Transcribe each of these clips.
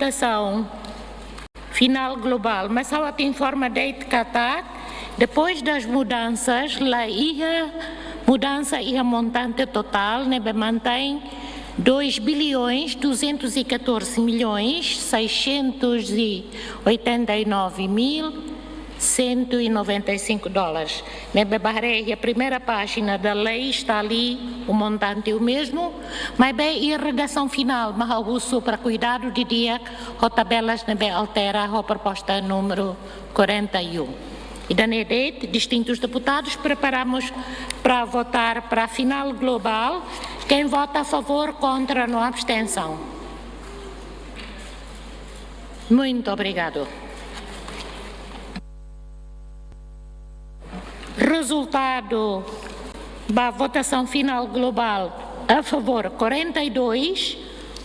votação final global, mas ela tem forma de catar, depois das mudanças, mudança e a montante total, né, mantém 2.614.689.195 dólares. Nebe barreira, a primeira página da lei está ali, o montante é o mesmo, mas bem a redação final, mas o uso para cuidado de dia, a tabelas nebe altera a proposta número 41. E da NEDET, distintos deputados, preparamos para votar para a final global. Quem vota a favor, contra, não há abstenção. Muito obrigado. Resultado da votação final global: a favor 42,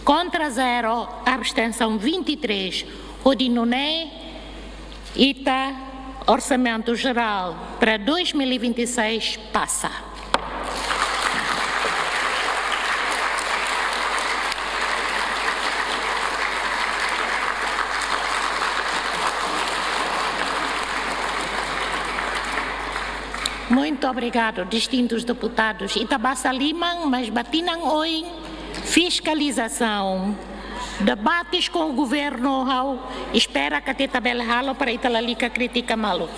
contra 0, abstenção 23. Rodinoné, Ita, Orçamento Geral para 2026 passa. Muito obrigado, distintos deputados. Itabassa Lima, mas batinam hoje fiscalização. Debates com o governo, espera que a tabela halo para Italalica critica malo.